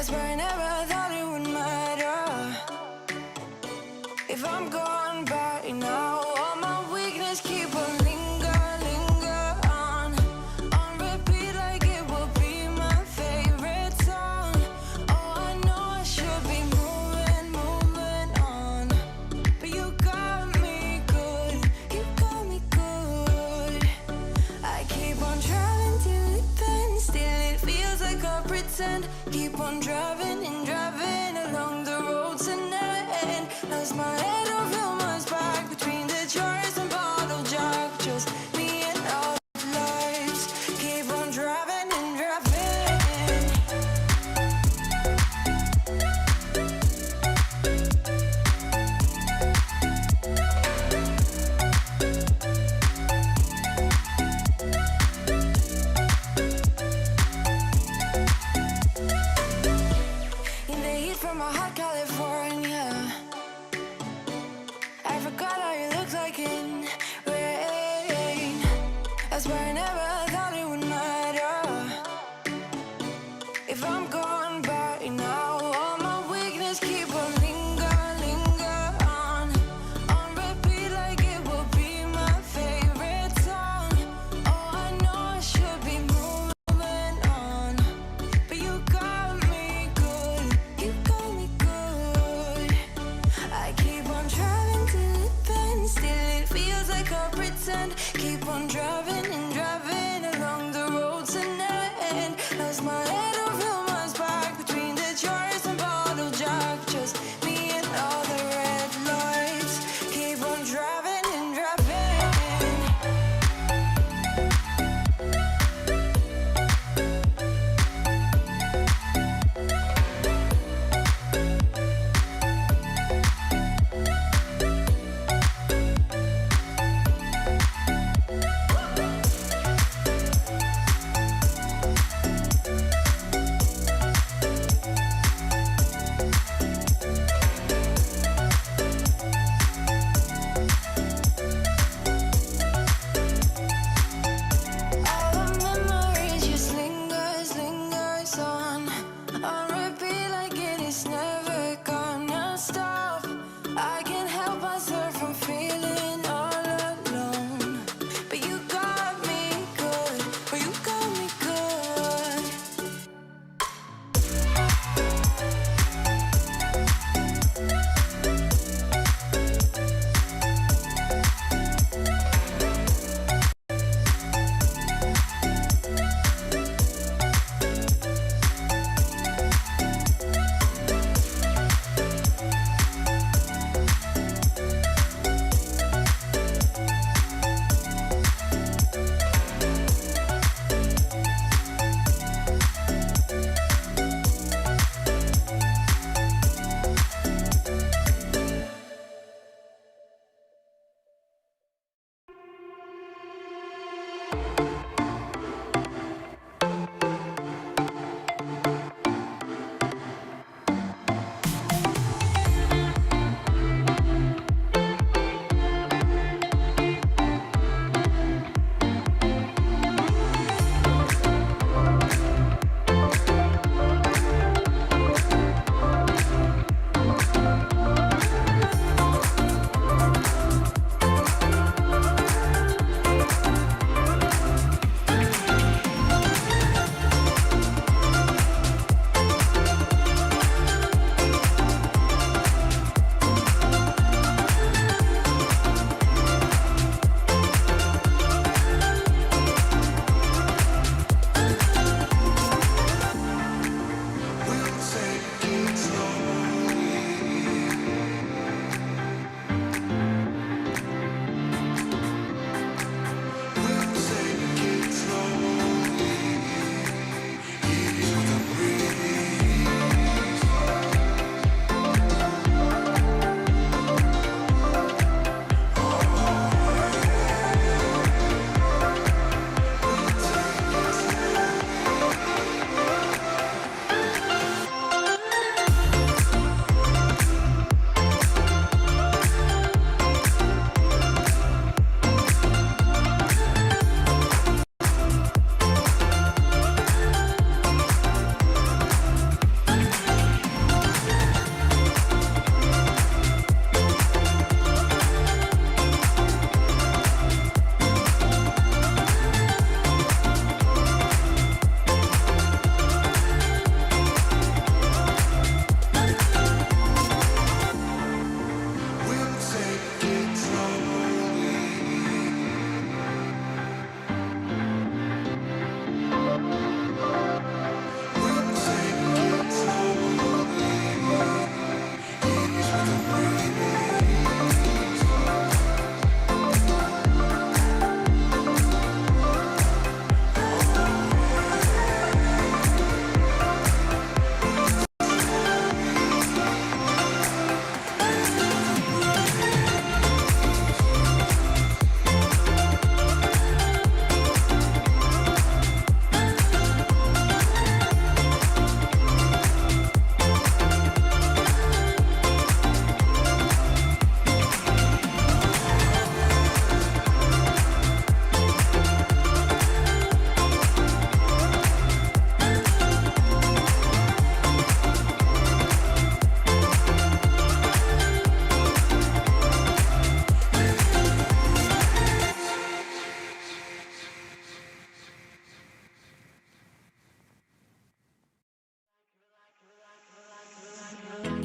swear I never thought it would matter if I'm gone by now. All my weakness keep on linger on repeat like it will be my favorite song. Oh, I know I should be moving on, but you got me good, you got me good. I keep on driving till it bends, still it feels like I pretend. Keep on driving and driving along the road to never end. Lost my head over my back between the jars and bottle jack. Just me and all lives. Keep on driving and driving. In the heat from a hot California, I forgot how you looked like in rain. I swear I never thought it would matter if I'm gone by now. All my weakness keep on linger on repeat like it will be my favorite song. Oh, I know I should be moving on, but you got me good, you got me good. I keep on driving till it bends, still it feels like I pretend. Keep on driving and driving along the road to never end. Lost my head over my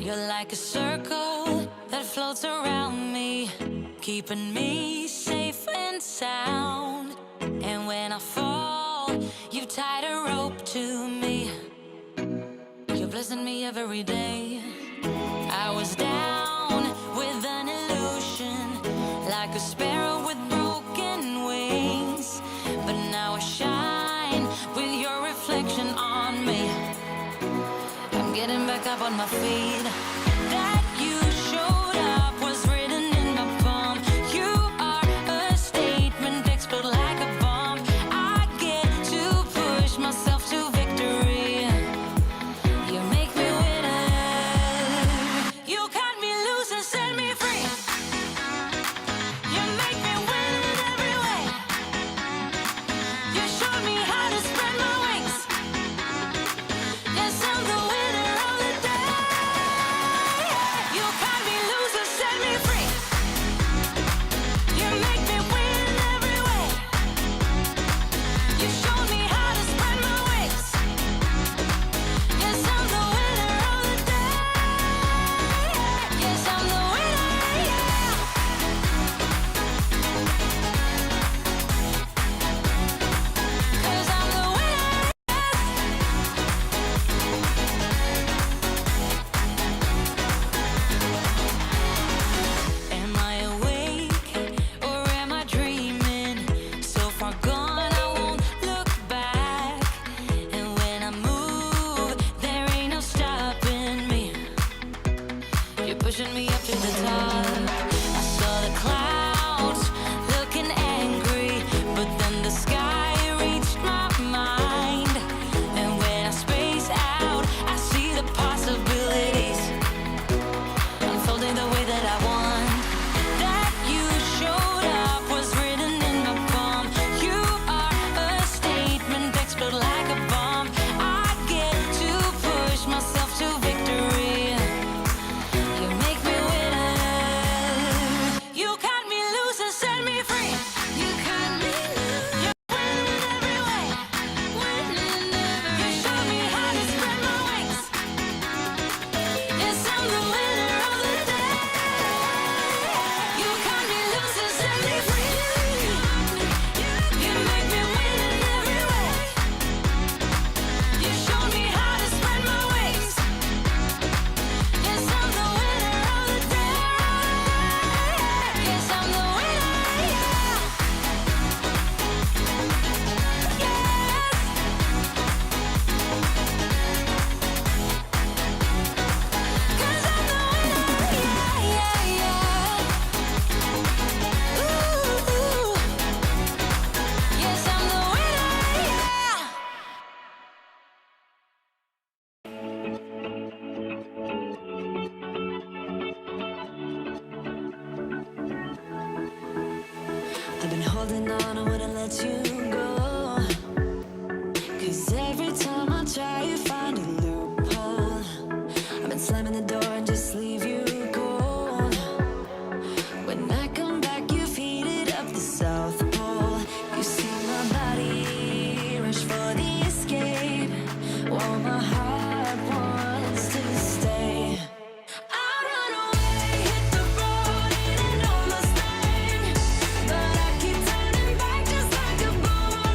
You're like a circle that floats around me, keeping me safe and sound. And when I fall, you tied a rope to me. You're blessing me every day. I was down with an illusion, like a sparrow with broken wings. But now I shine with your reflection on me. I'm getting back up on my feet. That you showed up was written in my palm. You are a statement, explode like a bomb. I get to push myself to victory. You make me winner. You cut me loose and set me free. You make me win in every way. You showed me how to spread my wings. Yes, I'm the winner of the day. You cut me loose and set me free. You make me win in every way. You showed me how to spread my wings. Yes, I'm the winner of the day. Yes, I'm the winner, yeah. 'Cause I'm the winner, yes. Am I awake or am I dreaming? So far gone, I won't look back. And when I move, there ain't no stopping me. You're pushing me up to the top. I saw the clouds looking angry, but then the sky reached my mind. And when I space out, I see the possibilities unfolding the way that I want. That you showed up was written in my palm. You are a statement, explode like a bomb. I get to push myself to victory. You make me winner. You cut me loose and set me free. You cut me loose. You win in every way. Win in every way. You showed me how to spread my wings. Yes, I'm the winner of the day. You cut me loose and set me free. You make me win in every way. You showed me how to spread my wings. Yes, I'm the winner of the day. Yes, I'm the winner, yeah. Yes. 'Cause I'm the winner, yeah, yeah, yeah. Ooh. Yes, I'm the winner, yeah. I've been holding on, I wouldn't let you go. 'Cause every time I try, you find a loophole. I've been slamming the door and just leave you cold. When I come back, you've heated up the South Pole. You see my body rush for the escape, while my heart wants to stay. I run away, hit the road, it ain't almost time. But I keep turning back just like a boomerang.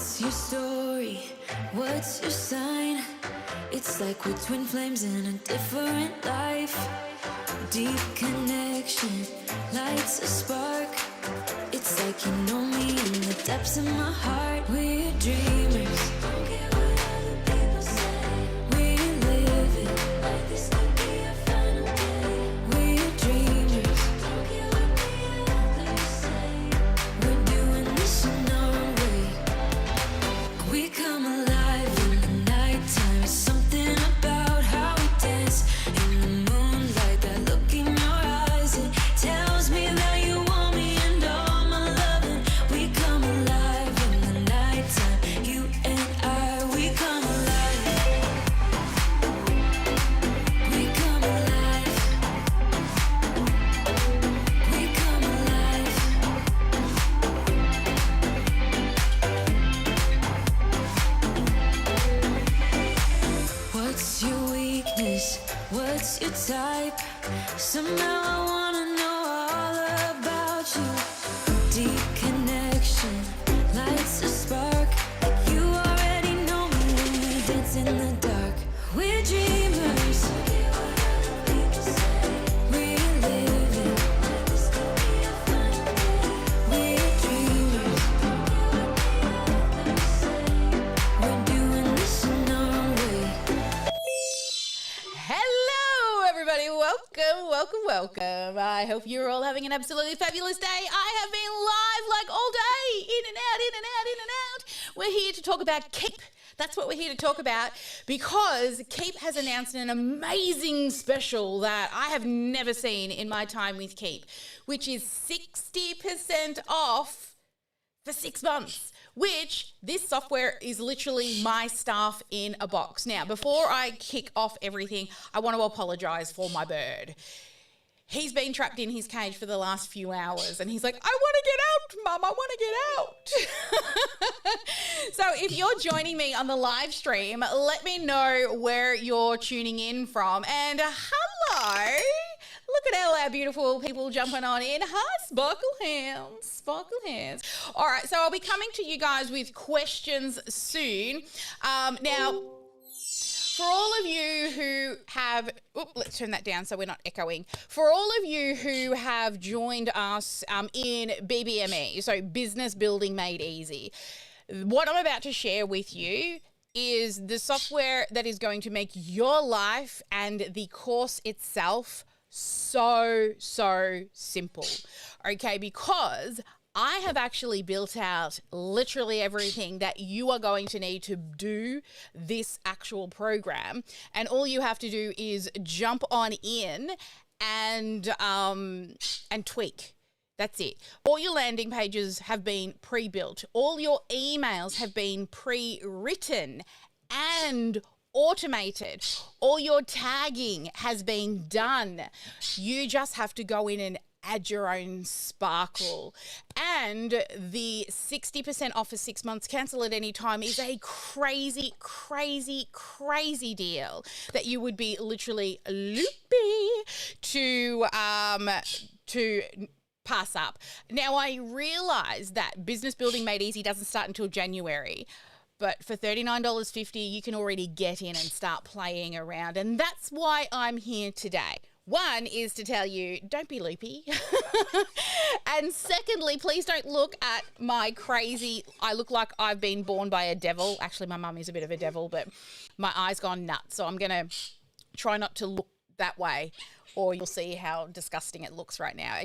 What's your story? What's your sign? It's like we're twin flames in a different life. Deep connection lights a spark. It's like you know me in the depths of my heart. We're dreamers. Don't care what other people say. We live it like this could be our final day. We're dreamers. Don't care what the others say. We're doing this in our way. We come alive in the nighttime. Something about how we dance in the moonlight. That look in your eyes, it tells me that you want me and all my loving. We come alive in the nighttime. You and I, we come alive. We come alive. We come alive. What's your weakness? What's your type? Somehow I wanna know all about you. Deep connection lights a spark. Like you already know me when we dance in the dark. We're dreamers. We live it like this could be our final day. We're dreamers. We're doing this in our way. Hello, everybody. Welcome. I hope you're all having an absolutely fabulous day. I have been live like all day, in and out. We're here to talk about Keap. That's what we're here to talk about because Keap has announced an amazing special that I have never seen in my time with Keap, which is 60% off for 6 months, which this software is literally my staff in a box. Now, before I kick off everything, I want to apologize for my bird. He's been trapped in his cage for the last few hours and he's like, I want to get out, Mum, I want to get out. So if you're joining me on the live stream, let me know where you're tuning in from. And hello. Look at all our beautiful people jumping on in. Hi, Sparkle Hands. All right, so I'll be coming to you guys with questions soon. Now, for all of you who have, let's turn that down so we're not echoing. For all of you who have joined us in BBME, so Business Building Made Easy, what I'm about to share with you is the software that is going to make your life and the course itself so simple, okay? Because I have actually built out literally everything that you are going to need to do this actual program, and all you have to do is jump on in and tweak. That's it. All your landing pages have been pre-built. All your emails have been pre-written and automated. All your tagging has been done. You just have to go in and add your own sparkle. And the 60% off for 6 months, cancel at any time, is a crazy deal that you would be literally loopy to pass up. Now, I realize that Business Building Made Easy doesn't start until January, but for $39.50, you can already get in and start playing around. And that's why I'm here today. One is to tell you, don't be loopy. And secondly, please don't look at my crazy, I look like I've been born by a devil. Actually, my mum is a bit of a devil, but my eye's gone nuts. So I'm going to try not to look that way, or you'll see how disgusting it looks right now.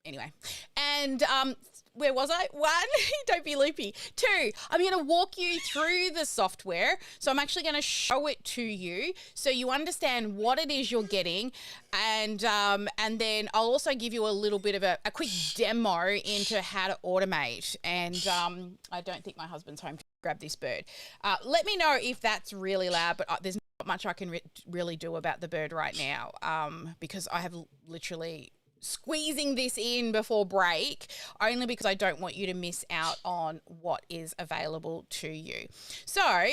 Anyway. And where was I? 1, don't be loopy. 2, I'm going to walk you through the software. So I'm actually going to show it to you so you understand what it is you're getting. And then I'll also give you a little bit of a quick demo into how to automate. And I don't think my husband's home to grab this bird. Let me know if that's really loud, but there's not much I can really do about the bird right now because I have literally squeezing this in before break, only because I don't want you to miss out on what is available to you. So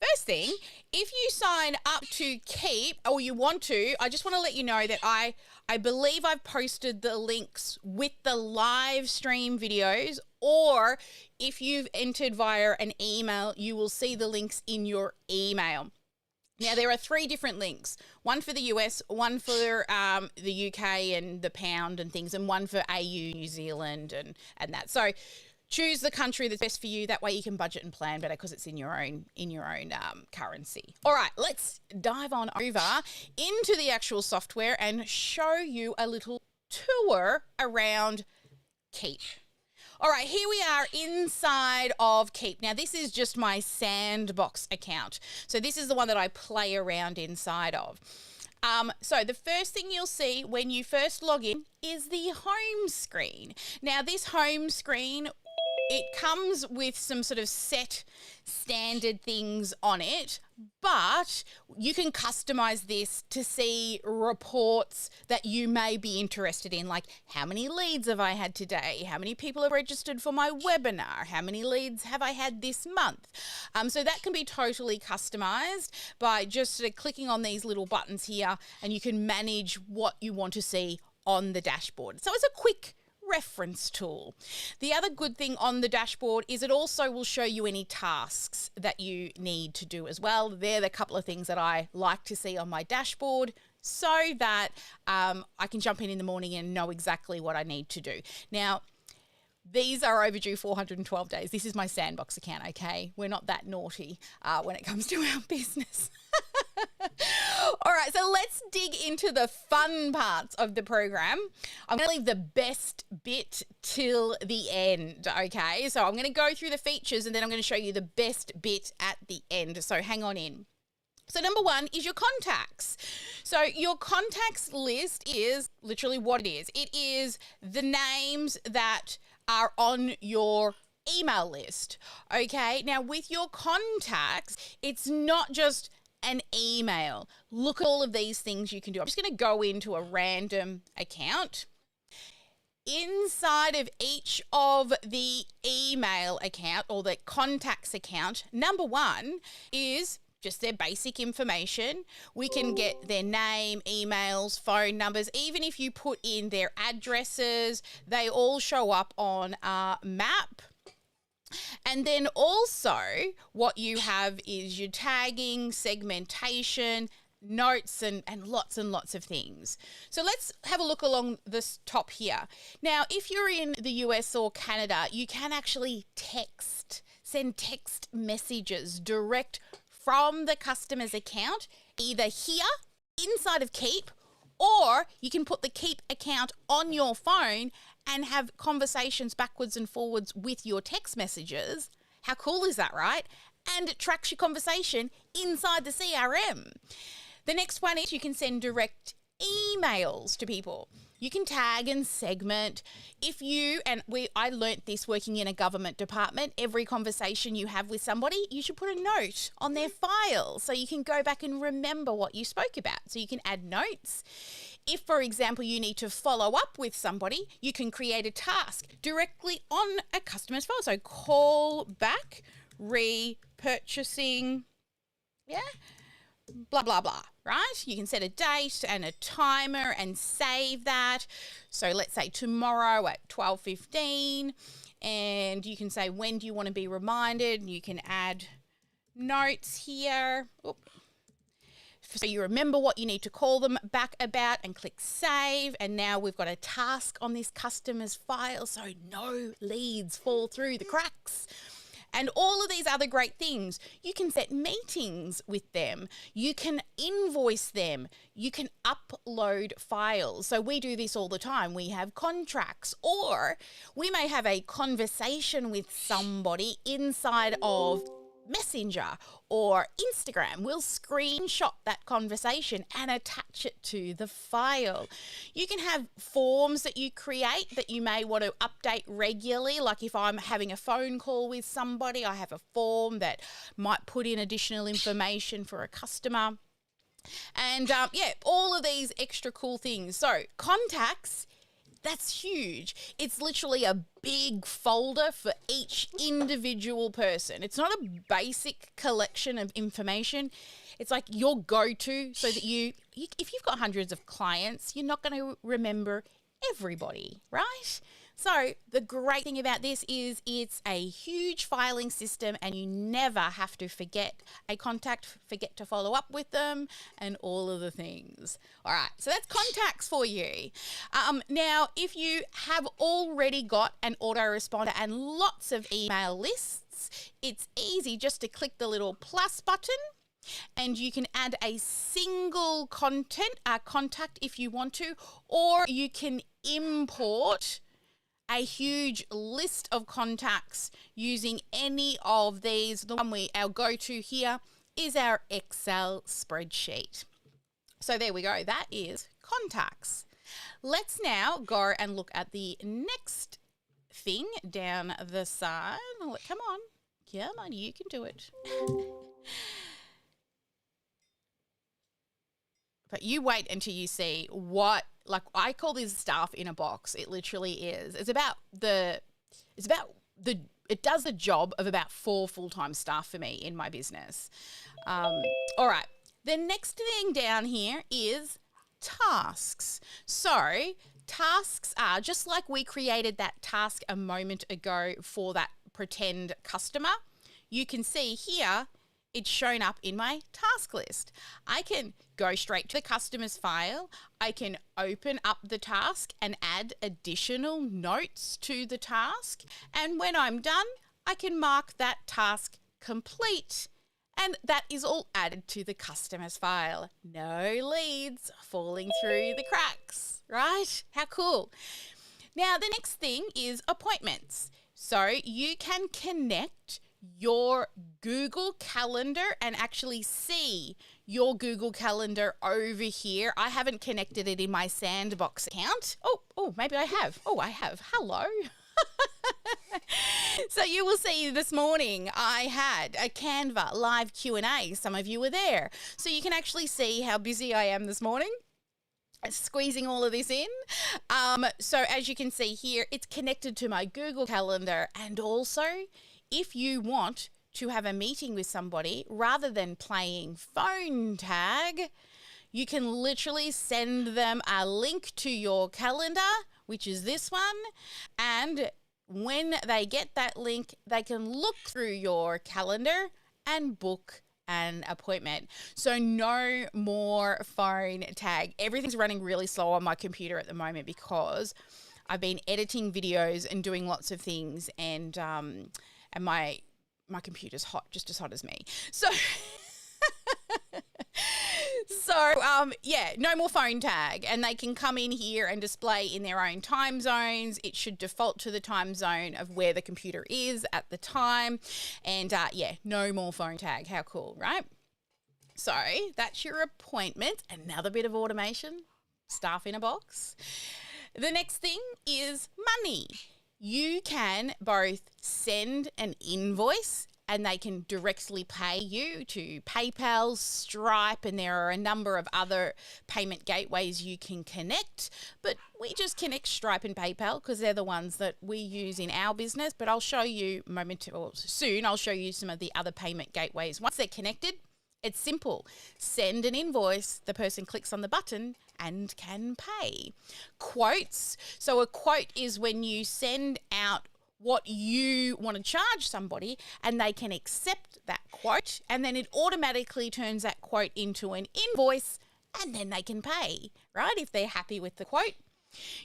First thing, if you sign up to Keap, or you want to, I just want to let you know that I believe I've posted the links with the live stream videos, or if you've entered via an email, you will see the links in your email. Now, there are 3 different links, one for the US, one for the UK and the pound and things, and one for AU, New Zealand and that. So choose the country that's best for you. That way you can budget and plan better because it's in your own currency. All right, let's dive on over into the actual software and show you a little tour around Keap. All right, here we are inside of Keap. Now, this is just my sandbox account. So this is the one that I play around inside of. So the first thing you'll see when you first log in is the home screen. Now, this home screen, it comes with some sort of set standard things on it, but you can customize this to see reports that you may be interested in, like how many leads have I had today? How many people have registered for my webinar? How many leads have I had this month? So that can be totally customized by just sort of clicking on these little buttons here, and you can manage what you want to see on the dashboard. So it's a quick reference tool. The other good thing on the dashboard is it also will show you any tasks that you need to do as well. They're the couple of things that I like to see on my dashboard so that I can jump in the morning and know exactly what I need to do. Now, these are overdue 412 days. This is my sandbox account, okay? We're not that naughty when it comes to our business. All right, so let's dig into the fun parts of the program. I'm going to leave the best bit till the end, okay? So I'm going to go through the features and then I'm going to show you the best bit at the end. So hang on in. So number 1 is your contacts. So your contacts list is literally what it is. It is the names that are on your email list, okay? Now with your contacts, it's not just an email. Look at all of these things you can do. I'm just going to go into a random account. Inside of each of the email account or the contacts account, number 1 is just their basic information. We can get their name, emails, phone numbers. Even if you put in their addresses, they all show up on a map. And then also what you have is your tagging, segmentation, notes, and lots of things. So let's have a look along this top here. Now, if you're in the US or Canada, you can actually send text messages direct from the customer's account, either here inside of Keap, or you can put the Keap account on your phone and have conversations backwards and forwards with your text messages. How cool is that, right? And it tracks your conversation inside the CRM. The next one is you can send direct emails to people. You can tag and segment. I learnt this working in a government department. Every conversation you have with somebody, you should put a note on their file so you can go back and remember what you spoke about. So you can add notes. If, for example, you need to follow up with somebody, you can create a task directly on a customer's file. So call back, repurchasing, blah, blah, blah, right? You can set a date and a timer and save that. So let's say tomorrow at 12:15, and you can say, when do you want to be reminded? You can add notes here. So you remember what you need to call them back about and click save. And now we've got a task on this customer's file, so no leads fall through the cracks. And all of these other great things. You can set meetings with them. You can invoice them. You can upload files. So we do this all the time. We have contracts, or we may have a conversation with somebody inside of Messenger or Instagram. We'll screenshot that conversation and attach it to the file. You can have forms that you create that you may want to update regularly. Like if I'm having a phone call with somebody, I have a form that might put in additional information for a customer. And all of these extra cool things. So contacts, that's huge. It's literally a big folder for each individual person. It's not a basic collection of information. It's like your go-to, so that you if you've got hundreds of clients, you're not going to remember everybody, right? So the great thing about this is it's a huge filing system, and you never have to forget a contact, forget to follow up with them, and all of the things. All right, so that's contacts for you. Now, if you have already got an autoresponder and lots of email lists, it's easy just to click the little plus button, and you can add a single contact if you want to, or you can import a huge list of contacts using any of these. The one our go-to here is our Excel spreadsheet. So there we go. That is contacts. Let's now go and look at the next thing down the side. Come on, you can do it. But you wait until you see what, like, I call this stuff in a box. It literally is. It does the job of about 4 full-time staff for me in my business. All right. The next thing down here is tasks. So tasks are just like we created that task a moment ago for that pretend customer. You can see here, it's shown up in my task list. I can go straight to the customer's file. I can open up the task and add additional notes to the task. And when I'm done, I can mark that task complete. And that is all added to the customer's file. No leads falling through the cracks, right? How cool. Now, the next thing is appointments. So you can connect your Google Calendar and actually see your Google Calendar over here. I haven't connected it in my Sandbox account. Oh, maybe I have. Oh, I have. Hello. So you will see this morning I had a Canva live Q&A. Some of you were there. So you can actually see how busy I am this morning, squeezing all of this in. So as you can see here, it's connected to my Google Calendar. And also, if you want to have a meeting with somebody, rather than playing phone tag, you can literally send them a link to your calendar, which is this one. And when they get that link, they can look through your calendar and book an appointment. So no more phone tag. Everything's running really slow on my computer at the moment because I've been editing videos and doing lots of things, and my computer's hot, just as hot as me. So no more phone tag, and they can come in here and display in their own time zones. It should default to the time zone of where the computer is at the time. And no more phone tag. How cool, right? So that's your appointment. Another bit of automation, staff in a box. The next thing is money. You can both send an invoice, and they can directly pay you to PayPal, Stripe, and there are a number of other payment gateways you can connect. But we just connect Stripe and PayPal because they're the ones that we use in our business. But I'll show you soon. I'll show you some of the other payment gateways. Once they're connected, it's simple. Send an invoice, the person clicks on the button and can pay. Quotes. So a quote is when you send out what you want to charge somebody and they can accept that quote, and then it automatically turns that quote into an invoice, and then they can pay, right, if they're happy with the quote.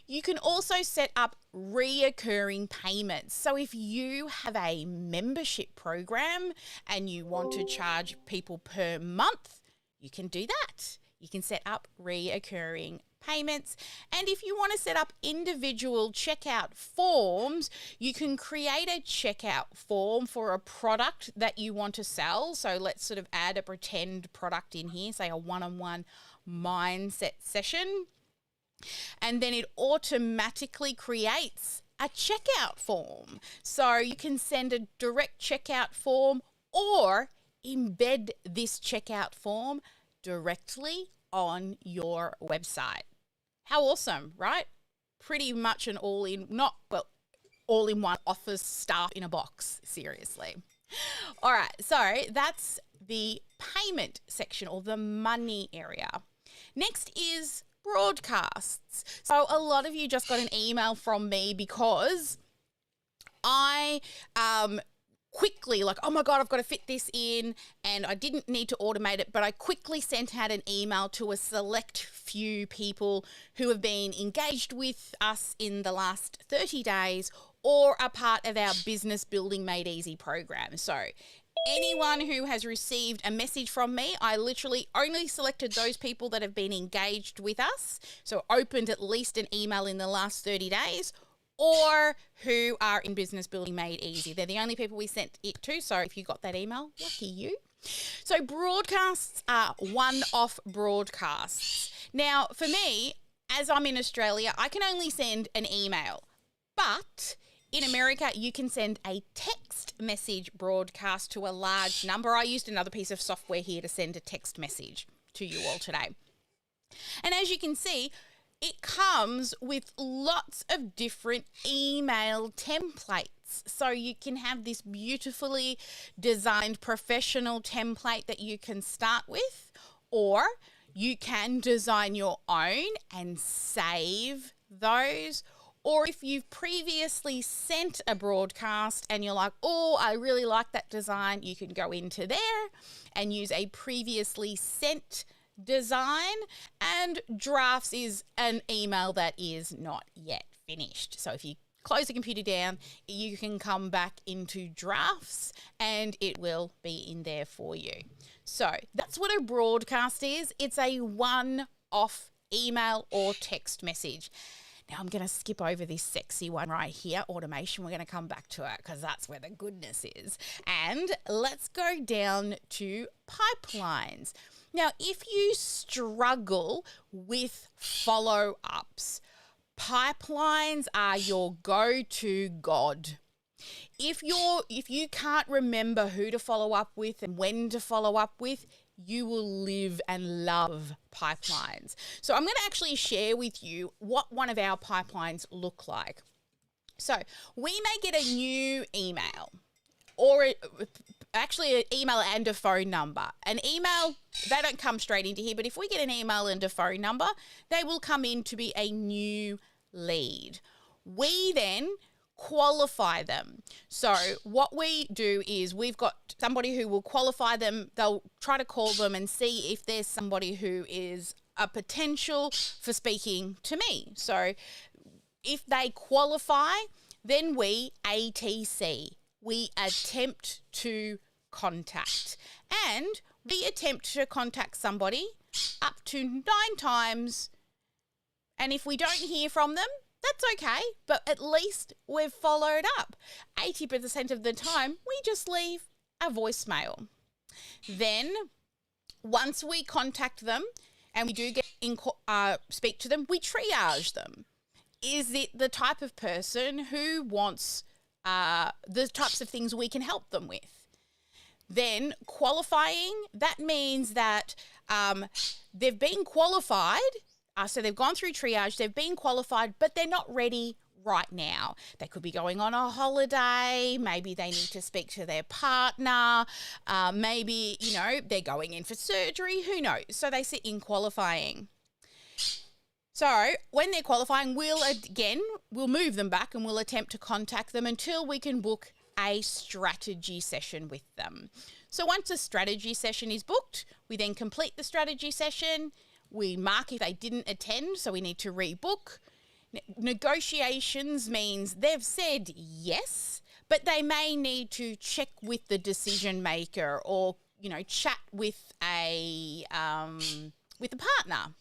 You can also set up reoccurring payments. So if you have a membership program and you want to charge people per month, you can do that. You can set up reoccurring payments. And if you want to set up individual checkout forms, you can create a checkout form for a product that you want to sell. So let's sort of add a pretend product in here, say a one-on-one mindset session. And then it automatically creates a checkout form. So you can send a direct checkout form or embed this checkout form directly on your website. How awesome, right? Pretty much an all-in, all-in-one office stuff in a box. Seriously. All right, so that's the payment section or the money area. Next is broadcasts. So a lot of you just got an email from me because I quickly, like, oh my God, I've got to fit this in, and I didn't need to automate it, but I quickly sent out an email to a select few people who have been engaged with us in the last 30 days or are part of our Business Building Made Easy program. So anyone who has received a message from me, I literally only selected those people that have been engaged with us, so opened at least an email in the last 30 days, or who are in Business Building Made Easy. They're the only people we sent it to, so if you got that email, lucky you. So broadcasts are one-off broadcasts. Now, for me, as I'm in Australia, I can only send an email, but in America, you can send a text message broadcast to a large number. I used another piece of software here to send a text message to you all today. And as you can see, it comes with lots of different email templates. So you can have this beautifully designed professional template that you can start with, or you can design your own and save those. Or if you've previously sent a broadcast and you're like, oh, I really like that design, you can go into there and use a previously sent design. And drafts is an email that is not yet finished. So if you close the computer down, you can come back into drafts and it will be in there for you. So that's what a broadcast is. It's a one-off email or text message. Now I'm going to skip over this sexy one right here, automation. We're going to come back to it because that's where the goodness is. And let's go down to pipelines. Now, if you struggle with follow-ups, pipelines are your go-to god. If you can't remember who to follow up with and when to follow up with, you will live and love pipelines. So I'm going to actually share with you what one of our pipelines look like. So we may get a new email, or actually an email and a phone number. An email, they don't come straight into here, but if we get an email and a phone number, they will come in to be a new lead. We then qualify them. So what we do is we've got somebody who will qualify them. They'll try to call them and see if there's somebody who is a potential for speaking to me. So if they qualify, then we ATC. We attempt to contact. And we attempt to contact somebody up to 9 times. And if we don't hear from them, that's okay, but at least we've followed up. 80% of the time, we just leave a voicemail. Then, once we contact them and we do get speak to them, we triage them. Is it the type of person who wants the types of things we can help them with? Then, qualifying, that means that they've been qualified. So they've gone through triage, they've been qualified, but they're not ready right now. They could be going on a holiday, maybe they need to speak to their partner, maybe, they're going in for surgery, who knows? So they sit in qualifying. So when they're qualifying, we'll move them back and we'll attempt to contact them until we can book a strategy session with them. So once a strategy session is booked, we then complete the strategy session. We mark if they didn't attend, so we need to rebook. Negotiations means they've said yes, but they may need to check with the decision maker or, chat with a partner.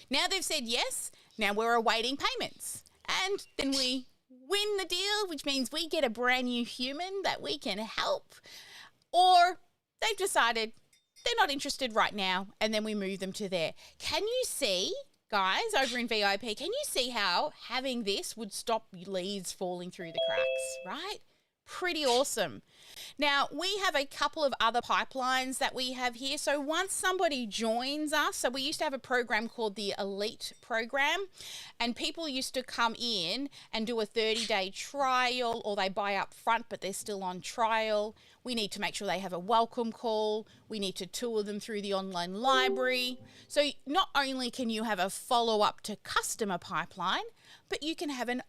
Now they've said yes, now we're awaiting payments. And then we win the deal, which means we get a brand new human that we can help. Or they've decided they're not interested right now, and then we move them to there. Can you see, guys, over in VIP, can you see how having this would stop leads falling through the cracks, right? Pretty awesome. Now, we have a couple of other pipelines that we have here. So once somebody joins us, so we used to have a program called the Elite program, and people used to come in and do a 30-day trial, or they buy up front, but they're still on trial. We need to make sure they have a welcome call. We need to tour them through the online library. So not only can you have a follow-up to customer pipeline, but you can have an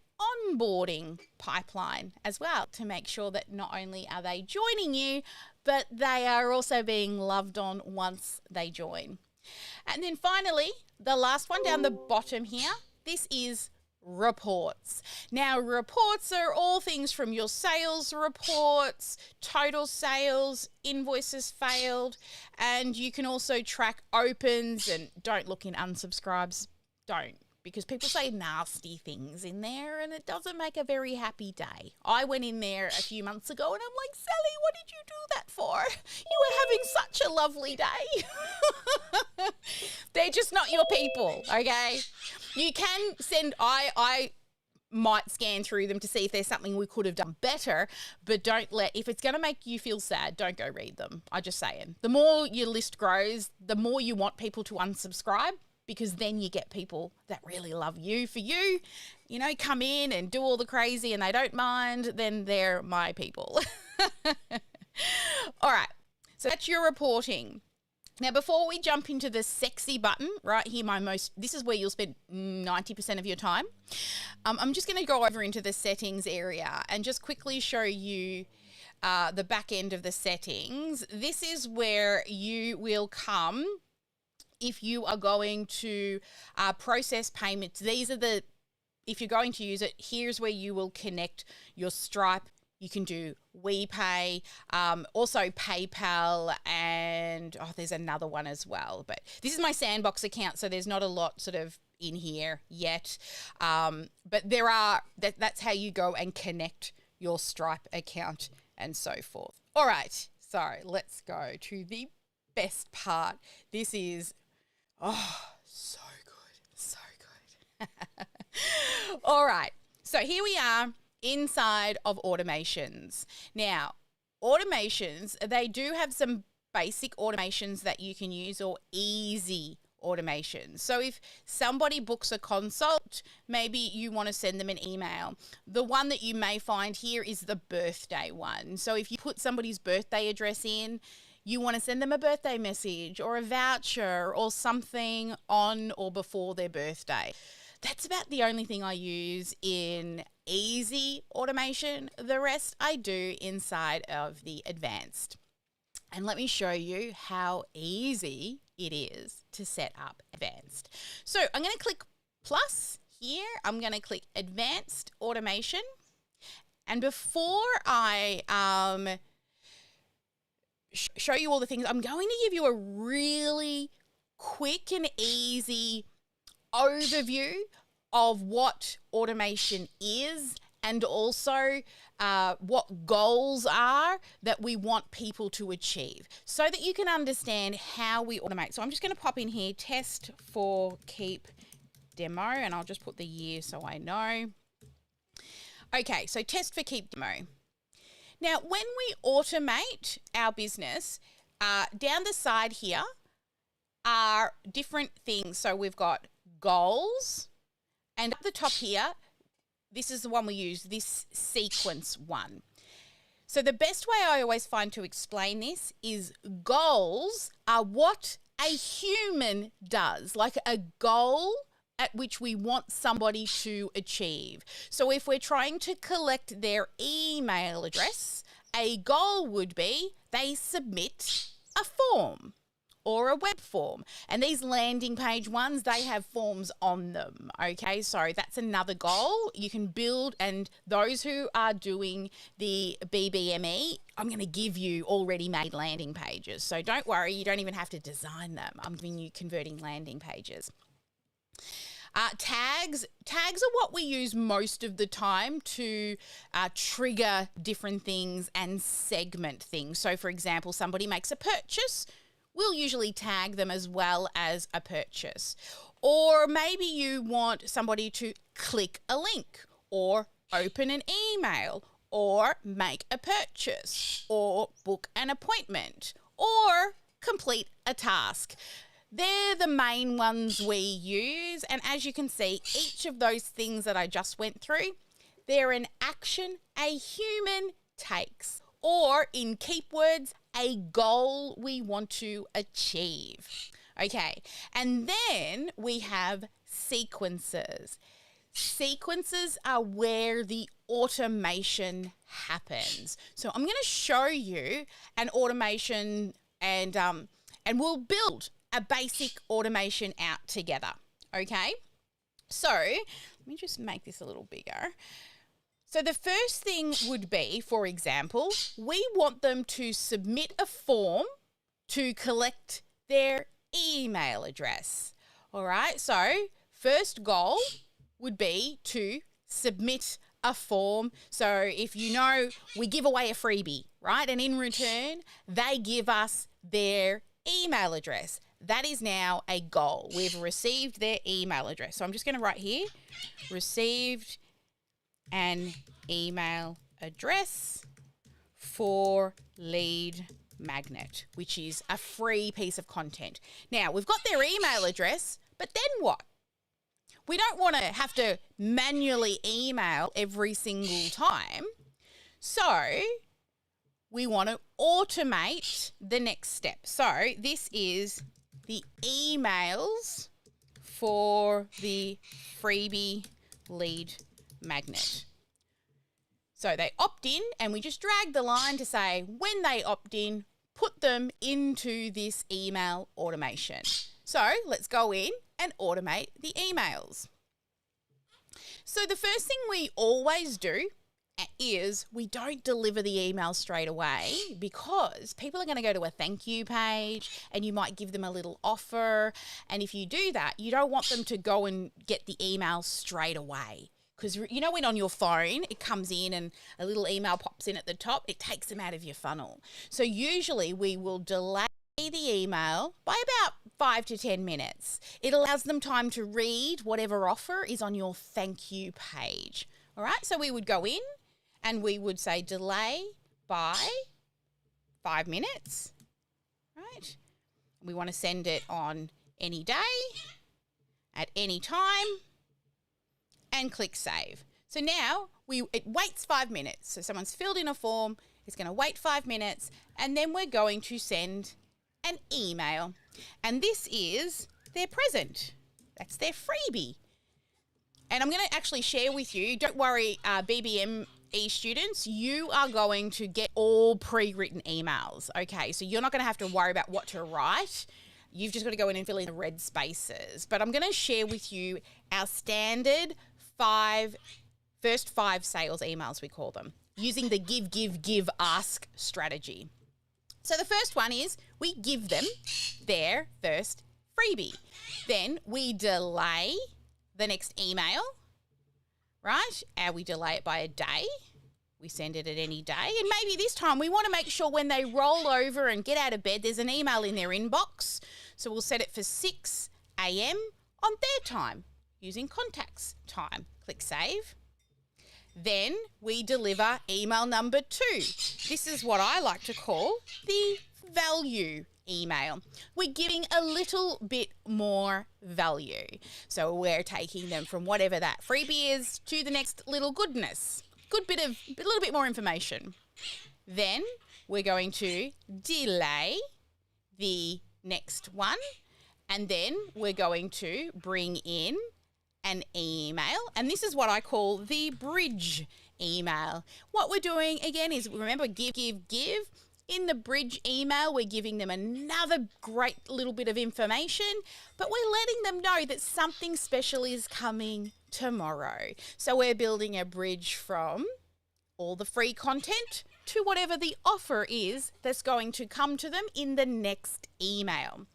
onboarding pipeline as well to make sure that not only are they joining you, but they are also being loved on once they join. And then finally, the last one down the bottom here, this is reports. Now, reports are all things from your sales reports, total sales, invoices failed, and you can also track opens, and don't look in unsubscribes, don't. Because people say nasty things in there and it doesn't make a very happy day. I went in there a few months ago and I'm like, Sally, what did you do that for? You were having such a lovely day. They're just not your people, okay? You can send, I might scan through them to see if there's something we could have done better, but if it's going to make you feel sad, don't go read them. I'm just saying. The more your list grows, the more you want people to unsubscribe, because then you get people that really love you for you, come in and do all the crazy and they don't mind, then they're my people. All right, so that's your reporting. Now, before we jump into the sexy button, right here, this is where you'll spend 90% of your time. I'm just going to go over into the settings area and just quickly show you the back end of the settings. This is where you will come if you are going to process payments. If you're going to use it, here's where you will connect your Stripe. You can do WePay, also PayPal, and there's another one as well. But this is my sandbox account, so there's not a lot sort of in here yet. But that's how you go and connect your Stripe account and so forth. All right, so let's go to the best part. This is so good. All right, so here we are inside of automations. Now, automations, they do have some basic automations that you can use, or easy automations. So if somebody books a consult, maybe you want to send them an email. The one that you may find here is the birthday one. So if you put somebody's birthday address in, you want to send them a birthday message or a voucher or something on or before their birthday. That's about the only thing I use in easy automation. The rest I do inside of the advanced. And let me show you how easy it is to set up advanced. So I'm going to click plus here. I'm going to click advanced automation. And before I show you all the things, I'm going to give you a really quick and easy overview of what automation is, and also what goals are that we want people to achieve, so that you can understand how we automate. So I'm just going to pop in here, test for Keap demo, and I'll just put the year so I know. Okay, so test for Keap demo. Now, when we automate our business, down the side here are different things. So we've got goals, and at the top here, this is the one we use, this sequence one. So the best way I always find to explain this is goals are what a human does, like a goal at which we want somebody to achieve. So if we're trying to collect their email address, a goal would be they submit a form or a web form. And these landing page ones, they have forms on them, okay? So that's another goal you can build. And those who are doing the BBME, I'm going to give you already made landing pages. So don't worry, you don't even have to design them. I'm giving you converting landing pages. Tags are what we use most of the time to trigger different things and segment things. So for example, somebody makes a purchase, we'll usually tag them as well as a purchase. Or maybe you want somebody to click a link or open an email or make a purchase, or book an appointment, or complete a task. They're the main ones we use, and as you can see, each of those things that I just went through, they're an action a human takes, or in Keap words, a goal we want to achieve. Okay, and then we have sequences. Sequences are where the automation happens. So I'm going to show you an automation and we'll build a basic automation out together. Okay, so let me just make this a little bigger. So the first thing would be, for example, we want them to submit a form to collect their email address. All right, so first goal would be to submit a form. So if you know, we give away a freebie, right? And in return, they give us their email address. That is now a goal. We've received their email address. So I'm just going to write here, received an email address for lead magnet, which is a free piece of content. Now, we've got their email address, but then what? We don't want to have to manually email every single time. So we want to automate the next step. So this is the emails for the freebie lead magnet. So they opt in, and we just drag the line to say when they opt in, put them into this email automation. So let's go in and automate the emails. So the first thing we always do is we don't deliver the email straight away, because people are going to go to a thank you page and you might give them a little offer. And if you do that, you don't want them to go and get the email straight away. Because you know when on your phone it comes in and a little email pops in at the top, it takes them out of your funnel. So usually we will delay the email by about 5 to 10 minutes. It allows them time to read whatever offer is on your thank you page. All right, so we would go in and we would say delay by 5 minutes, right? We want to send it on any day, at any time, and click save. So now it waits 5 minutes. So someone's filled in a form, it's going to wait 5 minutes, and then we're going to send an email. And this is their present. That's their freebie. And I'm going to actually share with you, don't worry, BBME students, you are going to get all pre-written emails. Okay, so you're not going to have to worry about what to write. You've just got to go in and fill in the red spaces. But I'm going to share with you our standard first five sales emails, we call them, using the give, ask strategy. So the first one is we give them their first freebie. Then we delay the next email, right? And we delay it by a day. We send it at any day. And maybe this time we want to make sure when they roll over and get out of bed, there's an email in their inbox. So we'll set it for 6 a.m. on their time using contacts time. Click save. Then we deliver email number 2. This is what I like to call the value email. We're giving a little bit more value. So we're taking them from whatever that freebie is to the next little goodness. A little bit more information. Then we're going to delay the next one, and then we're going to bring in an email, and this is what I call the bridge email. What we're doing again is, remember, give. In the bridge email, we're giving them another great little bit of information, but we're letting them know that something special is coming tomorrow. So we're building a bridge from all the free content to whatever the offer is that's going to come to them in the next email.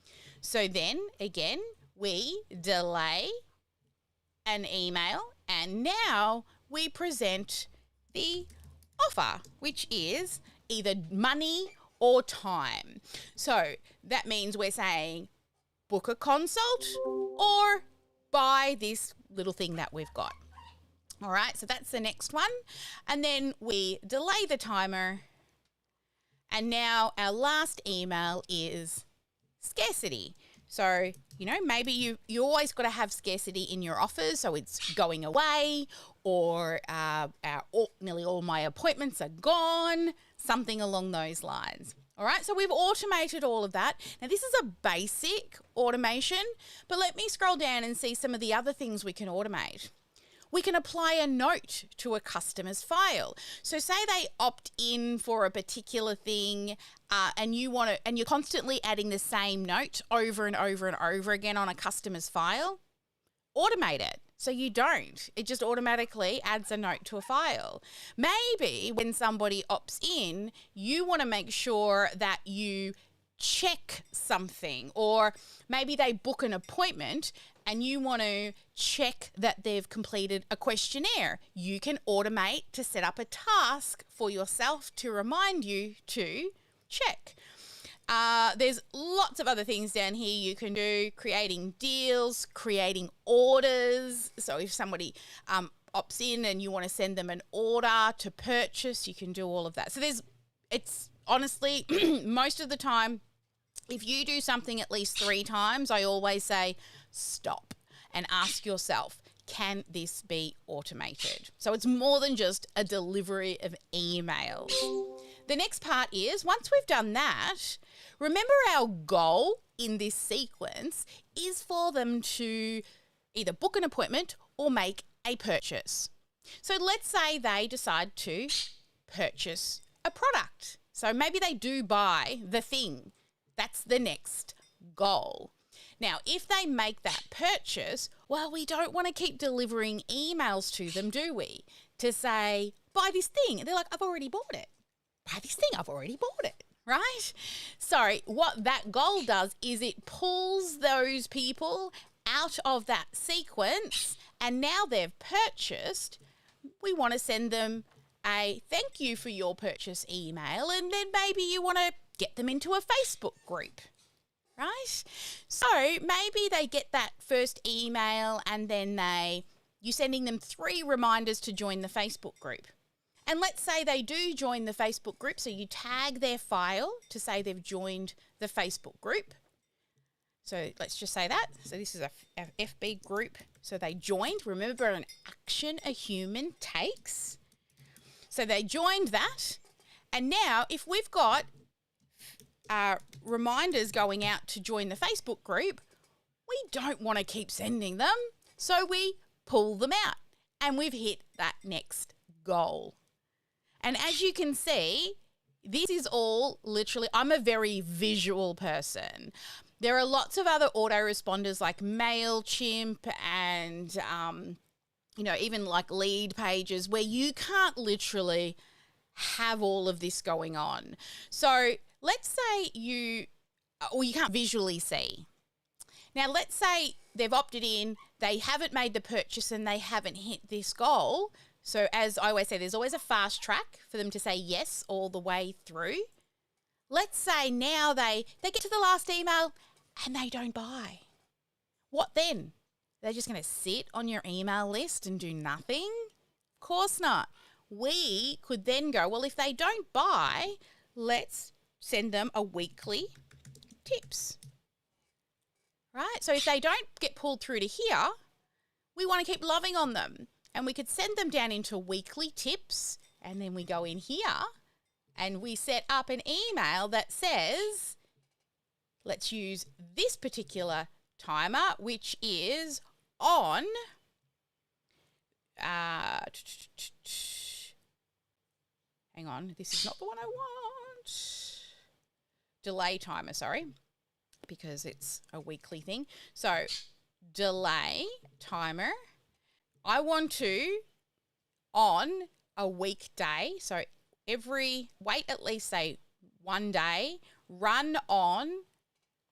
So then, again, we delay an email, and now we present the offer, which is either money or time. So that means we're saying book a consult or buy this little thing that we've got. All right, so that's the next one. And then we delay the timer. And now our last email is scarcity. So, maybe you always got to have scarcity in your offers. So it's going away, or nearly all my appointments are gone, something along those lines. All right, so we've automated all of that. Now, this is a basic automation, but let me scroll down and see some of the other things we can automate. We can apply a note to a customer's file. So say they opt in for a particular thing and you're constantly adding the same note over and over and over again on a customer's file. Automate it so you don't. It just automatically adds a note to a file. Maybe when somebody opts in, you want to make sure that you check something, or maybe they book an appointment and you want to check that they've completed a questionnaire. You can automate to set up a task for yourself to remind you to check. There's lots of other things down here you can do, creating deals, creating orders. So if somebody opts in and you want to send them an order to purchase, you can do all of that. So it's honestly, most of the time, if you do something at least 3 times, I always say stop and ask yourself, can this be automated? So it's more than just a delivery of emails. The next part is, once we've done that, remember our goal in this sequence is for them to either book an appointment or make a purchase. So let's say they decide to purchase a product. So maybe they do buy the thing. That's the next goal. Now, if they make that purchase, well, we don't want to keep delivering emails to them, do we? To say, buy this thing. And they're like, I've already bought it. Buy this thing. I've already bought it. Right? So what that goal does is it pulls those people out of that sequence, and now they've purchased. We want to send them a thank you for your purchase email, and then maybe you want to get them into a Facebook group, right? So maybe they get that first email and then you're sending them 3 reminders to join the Facebook group. And let's say they do join the Facebook group, so you tag their file to say they've joined the Facebook group. So let's just say that. So this is a FB group. So they joined. Remember, an action a human takes. So they joined that. And now if we've got reminders going out to join the Facebook group, we don't want to keep sending them. So we pull them out and we've hit that next goal. And as you can see, this is all literally, I'm a very visual person. There are lots of other autoresponders like MailChimp and, even like lead pages where you can't literally have all of this going on. So let's say you can't visually see. Now, let's say they've opted in, they haven't made the purchase and they haven't hit this goal. So as I always say, there's always a fast track for them to say yes all the way through. Let's say now they get to the last email and they don't buy. What then? They're just going to sit on your email list and do nothing? Of course not. We could then go, well, if they don't buy, let's send them a weekly tips. Right? So if they don't get pulled through to here, we want to keep loving on them. And we could send them down into weekly tips, and then we go in here and we set up an email that says, let's use this particular timer, which is on hang on, this is not the one I want. Delay timer, sorry, because it's a weekly thing. So delay timer. I want to, on a weekday, so wait at least say 1 day, run on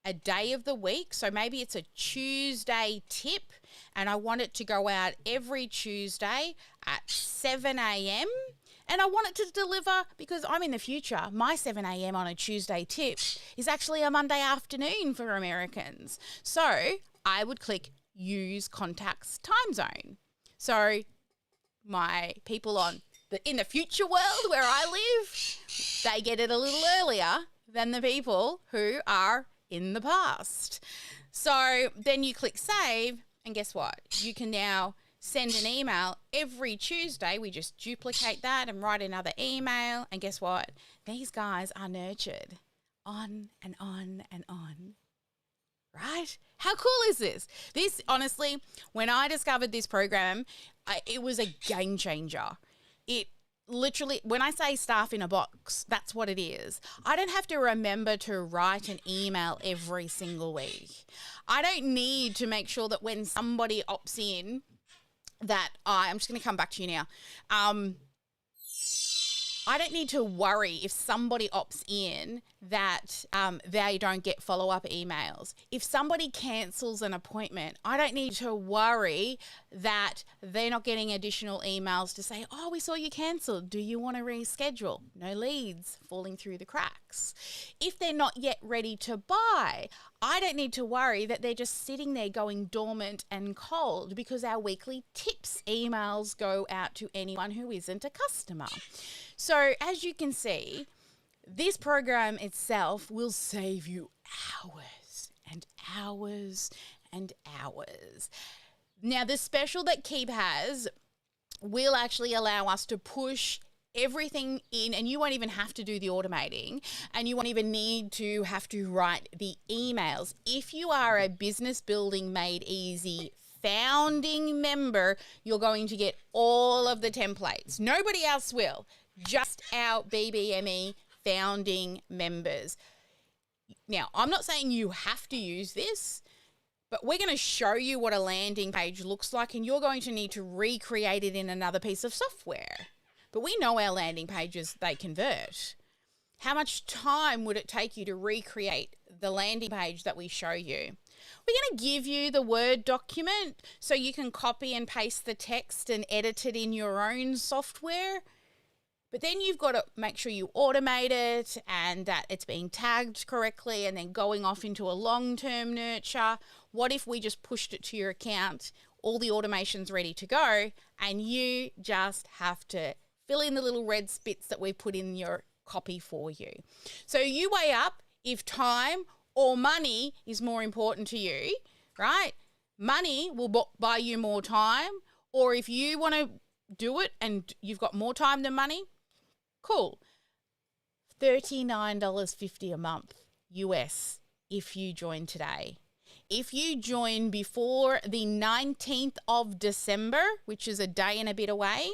a day of the week. So maybe it's a Tuesday tip and I want it to go out every Tuesday at 7 a.m. And I want it to deliver, because I'm in the future, my 7 a.m. on a Tuesday tip is actually a Monday afternoon for Americans. So I would click Use Contacts Time Zone. So my people in the future world where I live, they get it a little earlier than the people who are in the past. So then you click save, and guess what? You can now send an email every Tuesday. We just duplicate that and write another email, and guess what? These guys are nurtured on and on and on. Right? How cool is this? This, honestly, when I discovered this program, it was a game changer. It literally, when I say staff in a box, that's what it is. I don't have to remember to write an email every single week. I don't need to make sure that when somebody opts in that I'm just going to come back to you now. I don't need to worry if somebody opts in that they don't get follow-up emails. If somebody cancels an appointment, I don't need to worry that they're not getting additional emails to say, oh, we saw you cancelled. Do you want to reschedule? No leads falling through the cracks. If they're not yet ready to buy, I don't need to worry that they're just sitting there going dormant and cold, because our weekly tips emails go out to anyone who isn't a customer. So as you can see, this program itself will save you hours and hours and hours. Now, the special that Keap has will actually allow us to push everything in, and you won't even have to do the automating, and you won't even need to have to write the emails. If you are a Business Building Made Easy founding member, you're going to get all of the templates. Nobody else will. Just our BBME founding members. Now, I'm not saying you have to use this, but we're going to show you what a landing page looks like, and you're going to need to recreate it in another piece of software. But we know our landing pages, they convert. How much time would it take you to recreate the landing page that we show you? We're going to give you the Word document so you can copy and paste the text and edit it in your own software. But then you've got to make sure you automate it and that it's being tagged correctly and then going off into a long-term nurture. What if we just pushed it to your account, all the automation's ready to go, and you just have to fill in the little red spits that we put in your copy for you. So you weigh up if time or money is more important to you, right? Money will buy you more time, or if you want to do it and you've got more time than money, cool. $39.50 a month US if you join today. If you join before the 19th of December, which is a day and a bit away,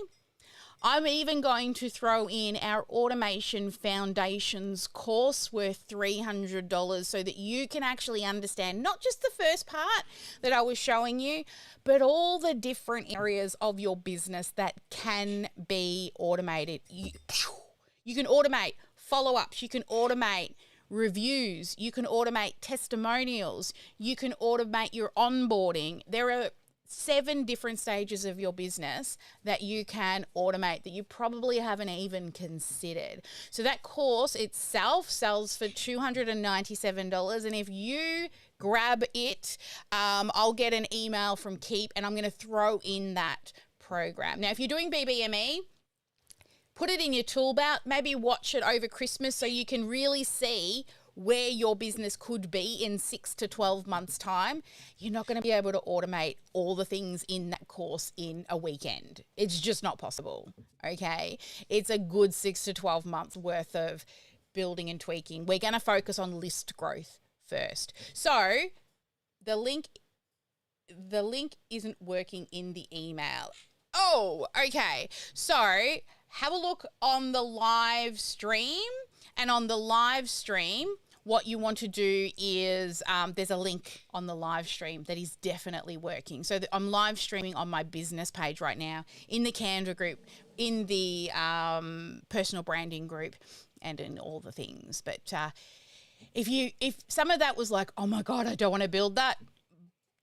I'm even going to throw in our Automation Foundations course worth $300 so that you can actually understand not just the first part that I was showing you, but all the different areas of your business that can be automated. You can automate follow-ups, you can automate reviews, you can automate testimonials, you can automate your onboarding. There are 7 different stages of your business that you can automate that you probably haven't even considered. So that course itself sells for $297. And if you grab it, I'll get an email from Keap and I'm going to throw in that program. Now, if you're doing BBME, put it in your tool belt, maybe watch it over Christmas so you can really see where your business could be in 6 to 12 months' time. You're not going to be able to automate all the things in that course in a weekend. It's just not possible, okay? It's a good 6 to 12 months worth of building and tweaking. We're going to focus on list growth first. So the link isn't working in the email. Oh, okay. So have a look on the live stream, and on the live stream, what you want to do is there's a link on the live stream that is definitely working. So I'm live streaming on my business page right now, in the Canva group, in the personal branding group, and in all the things. But if some of that was like, oh my God, I don't want to build that,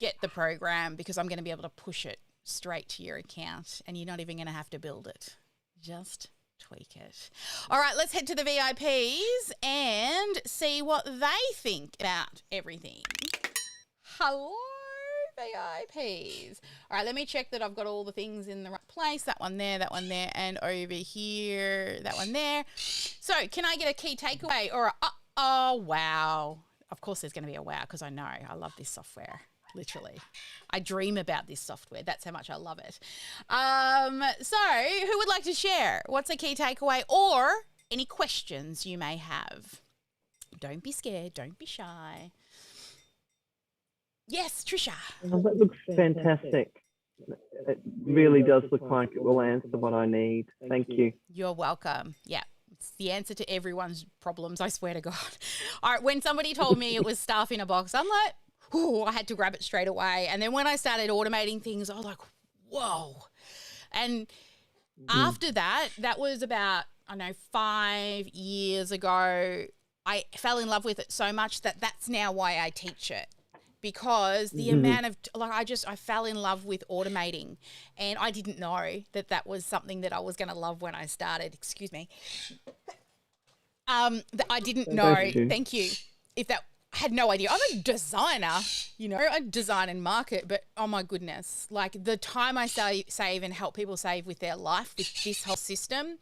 get the program, because I'm going to be able to push it straight to your account and you're not even going to have to build it. Just tweak it. All right, let's head to the VIPs and see what they think about everything. Hello, VIPs. All right, let me check that I've got all the things in the right place. That one there, and over here, that one there. So can I get a key takeaway or a wow? Of course there's going to be a wow because I know I love this software. Literally. I dream about this software. That's how much I love it. So who would like to share? What's a key takeaway or any questions you may have? Don't be scared. Don't be shy. Yes, Trisha. Oh, that looks fantastic. It really does look like it will answer what I need. Thank you. You're welcome. Yeah. It's the answer to everyone's problems, I swear to God. All right, when somebody told me it was stuff in a box, I'm like, ooh, I had to grab it straight away. And then when I started automating things, I was like, whoa. And after that, that was about, 5 years ago, I fell in love with it so much that that's now why I teach it. Because the amount of, I fell in love with automating, and I didn't know that that was something that I was going to love when I started. Excuse me. That I didn't know. Thank you. I had no idea. I'm a designer, I design and market, but oh my goodness, like the time I save and help people save with their life with this whole system,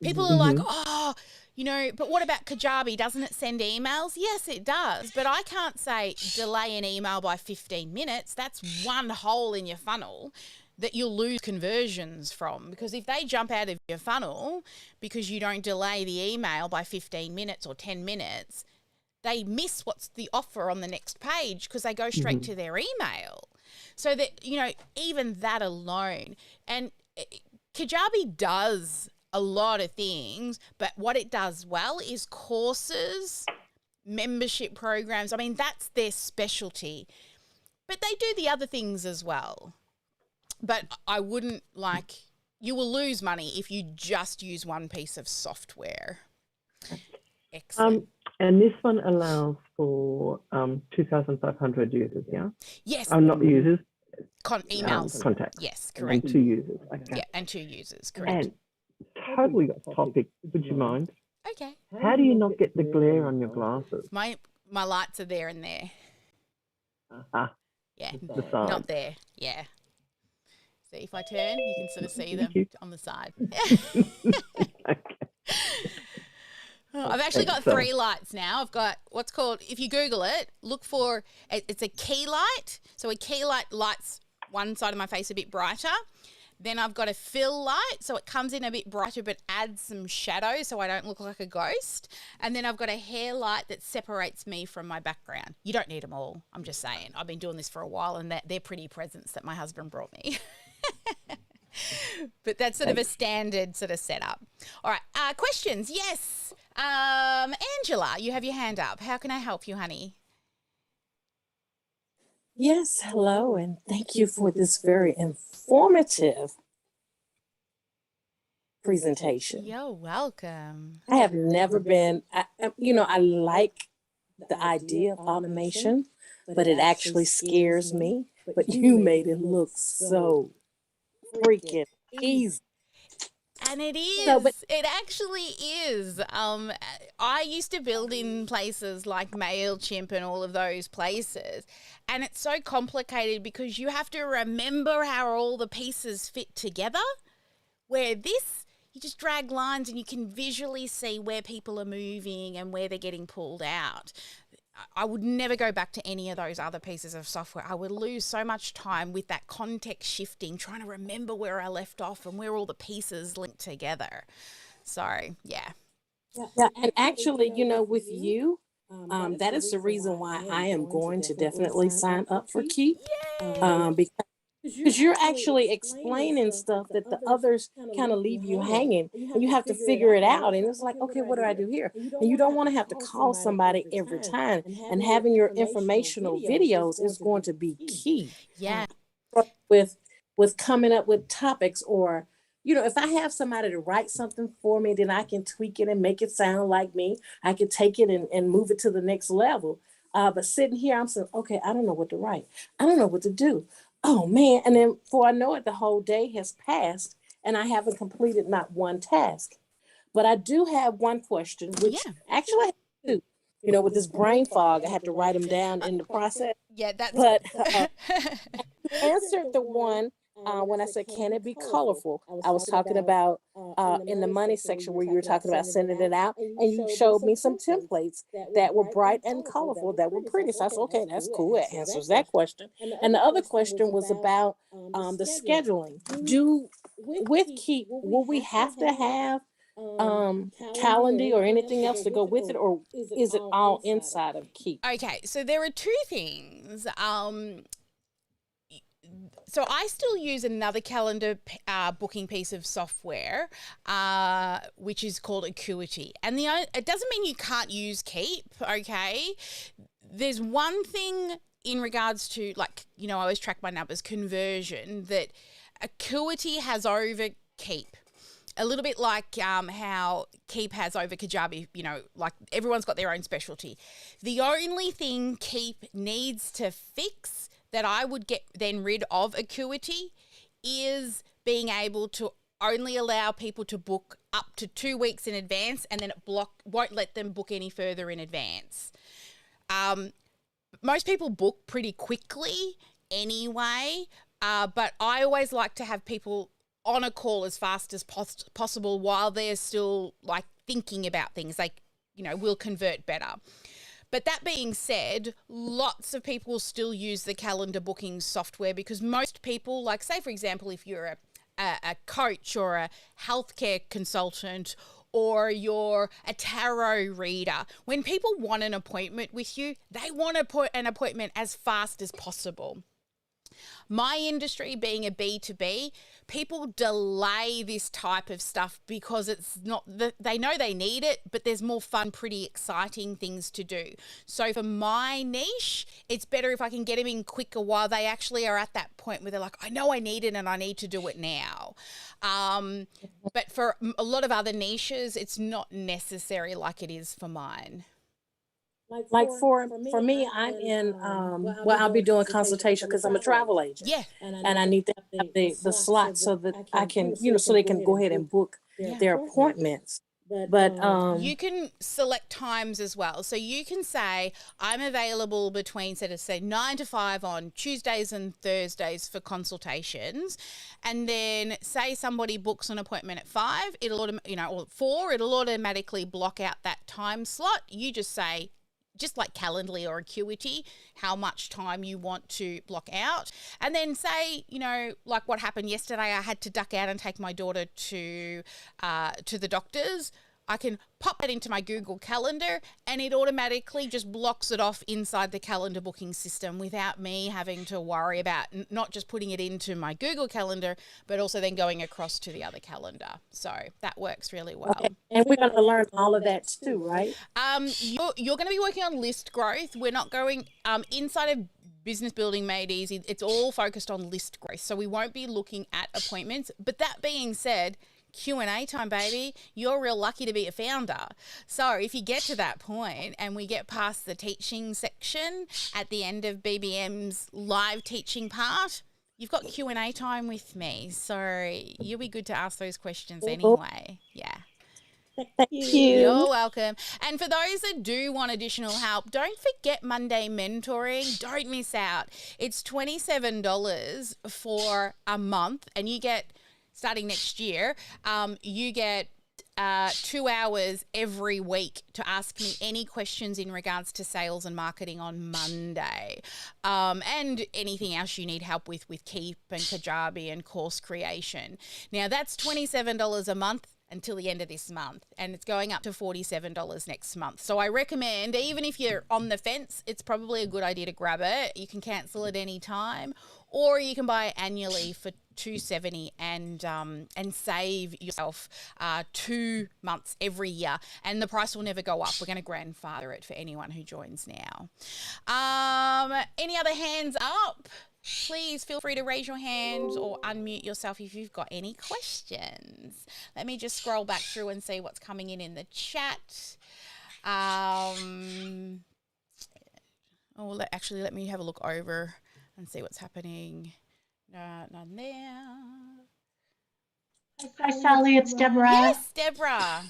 people are like, but what about Kajabi? Doesn't it send emails? Yes, it does. But I can't say delay an email by 15 minutes. That's one hole in your funnel that you'll lose conversions from. Because if they jump out of your funnel because you don't delay the email by 15 minutes or 10 minutes, they miss what's the offer on the next page because they go straight to their email. So that, even that alone. And Kajabi does a lot of things, but what it does well is courses, membership programs. I mean, that's their specialty, but they do the other things as well. But I wouldn't you will lose money if you just use one piece of software. Excellent. And this one allows for 2,500 users, yeah? Yes. Not users. Emails. Contacts. Yes, correct. And 2 users. Okay. Yeah, and 2 users, correct. And totally off topic. Would you mind? Okay. How do you not get the glare on your glasses? My lights are there and there. Yeah. The side. Not there. Yeah. See, if I turn, you can sort of see them on the side. Okay. I've actually got 3 lights now. I've got what's called, if you Google it, look for, it's a key light. So a key light lights one side of my face a bit brighter. Then I've got a fill light, so it comes in a bit brighter but adds some shadow so I don't look like a ghost. And then I've got a hair light that separates me from my background. You don't need them all, I'm just saying. I've been doing this for a while and they're pretty presents that my husband brought me. But that's sort of a standard sort of setup. All right, questions? Yes. Angela, you have your hand up. How can I help you, honey? Yes, hello, and thank you for this very informative presentation. You're welcome. I have never been, I like the idea of automation, but it actually scares me. But you made it look so freaking easy. And it is. So, but it actually is. I used to build in places like MailChimp and all of those places. And it's so complicated because you have to remember how all the pieces fit together. Where this, you just drag lines and you can visually see where people are moving and where they're getting pulled out. I would never go back to any of those other pieces of software. I would lose so much time with that context shifting, trying to remember where I left off and where all the pieces link together. So, yeah. Yeah, and actually, with you, that is the reason why I am going to definitely sign up for Keap. Because you're actually explaining stuff that the others kind of leave you hanging, and you have to figure it out. And it's like, okay, what do I do here? And you don't want to have to call somebody every time. And having your informational videos is going to be key. Yeah. With coming up with topics, or if I have somebody to write something for me, then I can tweak it and make it sound like me. I can take it and move it to the next level. But sitting here, I'm saying, okay, I don't know what to write. I don't know what to do. Oh man. And then before I know it, the whole day has passed and I haven't completed not one task. But I do have one question, which actually I have two. With this brain fog, I had to write them down in the process. Yeah, that's. But answered the one when I said, can it be colorful? I was talking about in the money section where you were talking about sending it out, and you showed me some templates that were bright and colorful, that were pretty. So I said, okay, that's cool. It answers that question. And the other question was about the scheduling. With Keap, will we have to have Calendly or anything else to go with it, or is it all inside of Keap? Okay, so there are two things. So I still use another calendar booking piece of software, which is called Acuity. And it doesn't mean you can't use Keap, okay? There's one thing in regards to, like, you know, I always track my numbers, conversion, that Acuity has over Keap. A little bit like how Keap has over Kajabi, you know, like everyone's got their own specialty. The only thing Keap needs to fix that I would get then rid of Acuity is being able to only allow people to book up to 2 weeks in advance, and then it won't let them book any further in advance. Most people book pretty quickly anyway, but I always like to have people on a call as fast as possible while they're still like thinking about things, like, you know, will convert better. But that being said, lots of people still use the calendar booking software because most people, like, say, for example, if you're a coach or a healthcare consultant or you're a tarot reader, when people want an appointment with you, they want to put an appointment as fast as possible. My industry being a B2B, people delay this type of stuff because it's not, they know they need it, but there's more fun, pretty exciting things to do. So for my niche, it's better if I can get them in quicker while they actually are at that point where they're like, I know I need it and I need to do it now. But for a lot of other niches, it's not necessary like it is for mine. Like for me, I'm in, I'll be doing consultation because I'm a travel agent. Yeah. And I need to have the slot so that I can, you know, so they can go ahead and book their appointments. But you can select times as well. So you can say, I'm available between, say 9 to 5 on Tuesdays and Thursdays for consultations. And then say somebody books an appointment at 5, or 4, it'll automatically block out that time slot. You just say, just like Calendly or Acuity, how much time you want to block out. And then say, you know, like what happened yesterday, I had to duck out and take my daughter to the doctors. I can pop that into my Google Calendar and it automatically just blocks it off inside the calendar booking system without me having to worry about not just putting it into my Google Calendar, but also then going across to the other calendar. So that works really well. Okay. And we're going to learn all of that too, right? You're going to be working on list growth. We're not going inside of Business Building Made Easy. It's all focused on list growth. So we won't be looking at appointments. But that being said, Q&A time, baby. You're real lucky to be a founder. So if you get to that point and we get past the teaching section at the end of BBM's live teaching part, you've got Q&A time with me. So you'll be good to ask those questions anyway. Yeah. Thank you. You're welcome. And for those that do want additional help, don't forget Monday mentoring. Don't miss out. It's $27 for a month, and you get, starting next year, you get 2 hours every week to ask me any questions in regards to sales and marketing on Monday, and anything else you need help with Keap and Kajabi and course creation. Now that's $27 a month until the end of this month, and it's going up to $47 next month. So I recommend, even if you're on the fence, it's probably a good idea to grab it. You can cancel at any time, or you can buy it annually for $270 and save yourself 2 months every year, and the price will never go up. We're going to grandfather it for anyone who joins now. Any other hands up? Please feel free to raise your hand or unmute yourself if you've got any questions. Let me just scroll back through and see what's coming in the chat. Actually, let me have a look over and see what's happening. No, none there. Hi, Sally. It's Deborah. Yes, Deborah.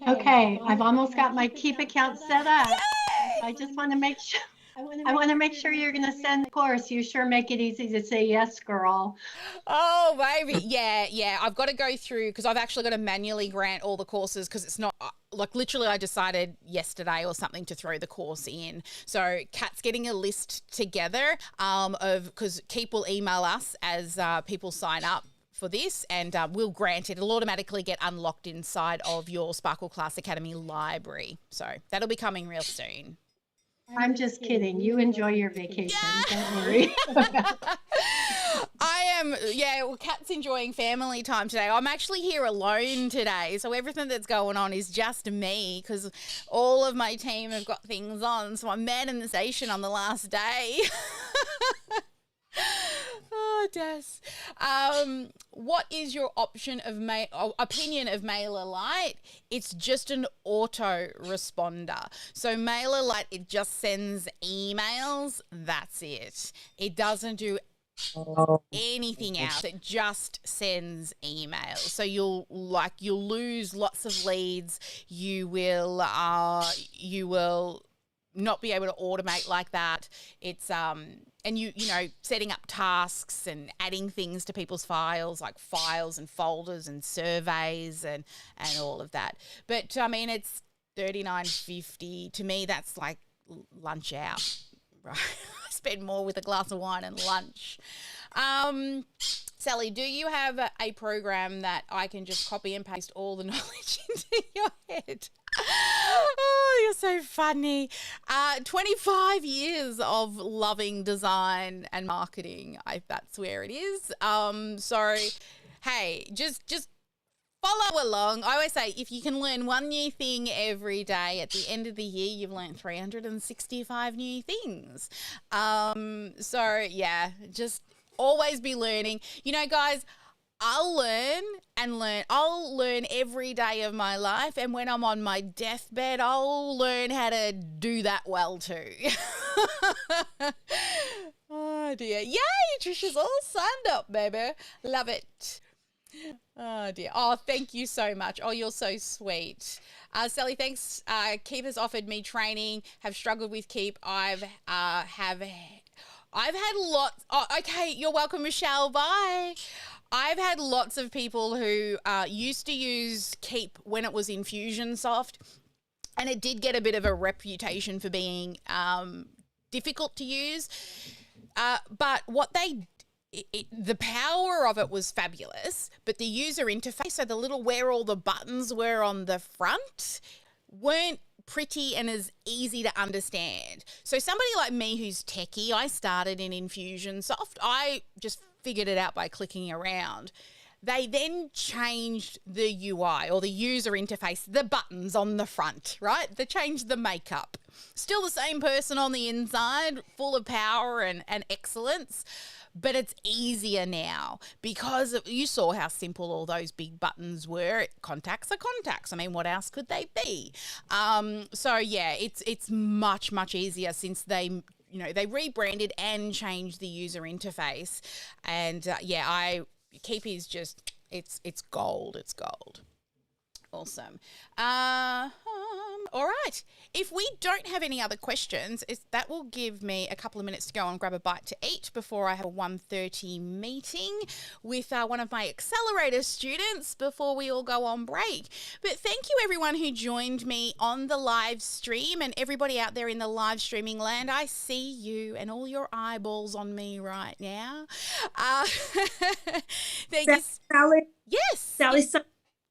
Okay, I've almost got my Keap account set up. Yay! I just want to make sure. I want to make sure you're going to send the course. You sure make it easy to say yes, girl. Oh, baby. Yeah. I've got to go through because I've actually got to manually grant all the courses because it's not like literally I decided yesterday or something to throw the course in. So Kat's getting a list together because Keap will email us as people sign up for this, and we'll grant it. It'll automatically get unlocked inside of your Sparkle Class Academy library. So that'll be coming real soon. I'm just kidding. You enjoy your vacation. Don't worry. Well, Kat's enjoying family time today. I'm actually here alone today, so everything that's going on is just me because all of my team have got things on, so I'm manning the station on the last day. Oh, Des. What is your opinion of MailerLite? It's just an auto-responder. So MailerLite, it just sends emails. That's it. It doesn't do anything else. It just sends emails. So you'll lose lots of leads. You will not be able to automate like that. It's and you know, setting up tasks and adding things to people's files, like files and folders and surveys and all of that. But I mean, it's $39.50. To me, that's like lunch out, right? I spend more with a glass of wine and lunch. Sally, do you have a program that I can just copy and paste all the knowledge into your head? Oh, you're so funny. 25 years of loving design and marketing. That's where it is. So, hey, just follow along. I always say if you can learn one new thing every day, at the end of the year, you've learned 365 new things. So, yeah, just always be learning. You know, guys, I'll learn and learn. I'll learn every day of my life. And when I'm on my deathbed, I'll learn how to do that well too. Oh, dear. Yay, Trisha's all signed up, baby. Love it. Oh, dear. Oh, thank you so much. Oh, you're so sweet. Sally, thanks. Keap has offered me training. Have struggled with Keap. I've had lots. Oh, okay. You're welcome, Michelle. Bye. I've had lots of people who used to use Keap when it was Infusionsoft, and it did get a bit of a reputation for being difficult to use. But what the power of it was fabulous, but the user interface, so the little where all the buttons were on the front, weren't pretty and as easy to understand. So somebody like me who's techie, I started in Infusionsoft. I just figured it out by clicking around. They then changed the UI or the user interface, the buttons on the front, right? They changed the makeup. Still the same person on the inside, full of power and excellence, but it's easier now because you saw how simple all those big buttons were. Contacts are contacts. I mean, what else could they be? So yeah, it's much, much easier since they rebranded and changed the user interface. And Keap is just, it's gold. It's gold. Awesome. All right. If we don't have any other questions, that will give me a couple of minutes to go and grab a bite to eat before I have a 1:30 meeting with one of my accelerator students before we all go on break. But thank you everyone who joined me on the live stream, and everybody out there in the live streaming land. I see you and all your eyeballs on me right now. Thank you. Sally? Yes. Sally,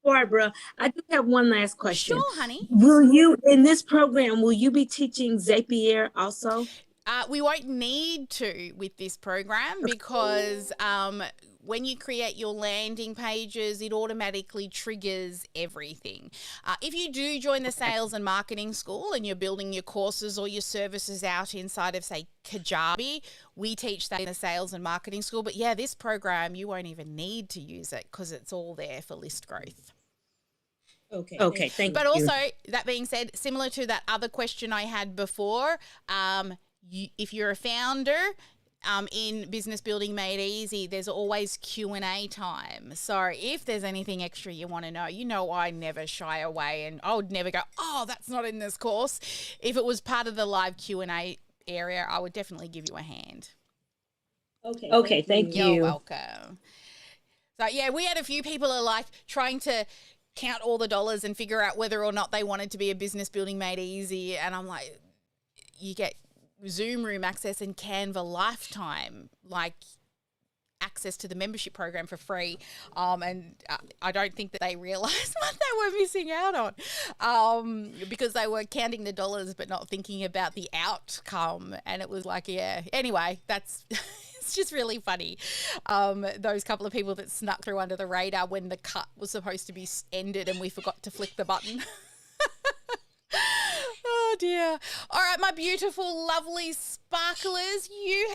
Barbara, I do have one last question. Sure, honey. Will you, in this program, will you be teaching Zapier also? We won't need to with this program because when you create your landing pages, it automatically triggers everything. If you do join the sales and marketing school and you're building your courses or your services out inside of, say, Kajabi, we teach that in the sales and marketing school. But yeah, this program, you won't even need to use it because it's all there for list growth. Okay, thank you. But also, that being said, similar to that other question I had before, if you're a founder in Business Building Made Easy, there's always Q&A time. So if there's anything extra you want to know, I never shy away, and I would never go, oh, that's not in this course. If it was part of the live Q&A, area, I would definitely give you a hand. Okay, thank You're you. welcome. So yeah, we had a few people are like trying to count all the dollars and figure out whether or not they wanted to be a business building made easy. And I'm like, you get Zoom room access and Canva lifetime, like access to the membership program for free. And I don't think that they realized what they were missing out on, because they were counting the dollars but not thinking about the outcome. And it was like, yeah, anyway, that's it's just really funny. Those couple of people that snuck through under the radar when the cut was supposed to be ended and we forgot to flick the button. Oh dear. All right, my beautiful, lovely sparklers,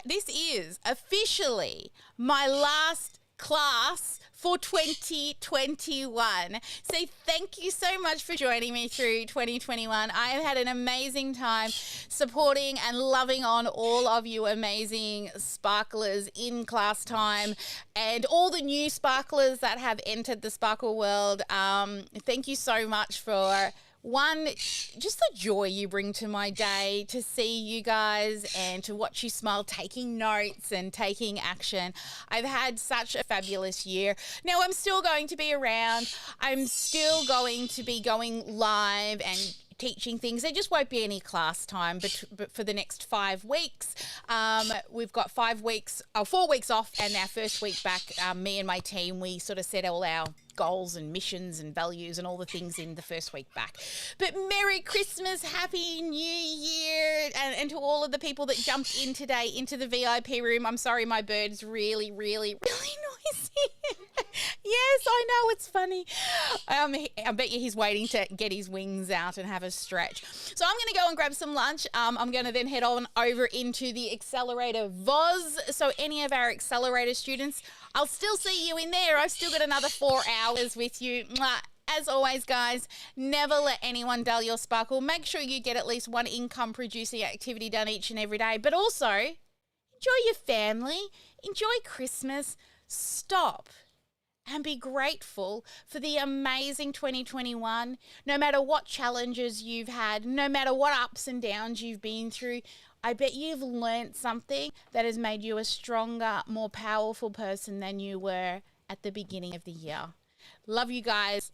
this is officially my last class for 2021. So thank you so much for joining me through 2021. I have had an amazing time supporting and loving on all of you amazing sparklers in class time and all the new sparklers that have entered the sparkle world. Thank you so much for just the joy you bring to my day, to see you guys and to watch you smile, taking notes and taking action. I've had such a fabulous year. Now, I'm still going to be around. I'm still going to be going live and teaching things. There just won't be any class time, but for the next 5 weeks, we've got 4 weeks off, and our first week back, me and my team, we sort of set all our goals and missions and values and all the things in the first week back. But Merry Christmas, Happy New Year, and to all of the people that jumped in today into the VIP room. I'm sorry, my bird's really, really, really noisy. Yes, I know, it's funny. I bet you he's waiting to get his wings out and have a stretch. So I'm going to go and grab some lunch. I'm going to then head on over into the Accelerator VOZ. So any of our Accelerator students, I'll still see you in there. I've still got another 4 hours with you. As always, guys, never let anyone dull your sparkle. Make sure you get at least one income-producing activity done each and every day. But also, enjoy your family. Enjoy Christmas. Stop and be grateful for the amazing 2021. No matter what challenges you've had, no matter what ups and downs you've been through, I bet you've learned something that has made you a stronger, more powerful person than you were at the beginning of the year. Love you guys.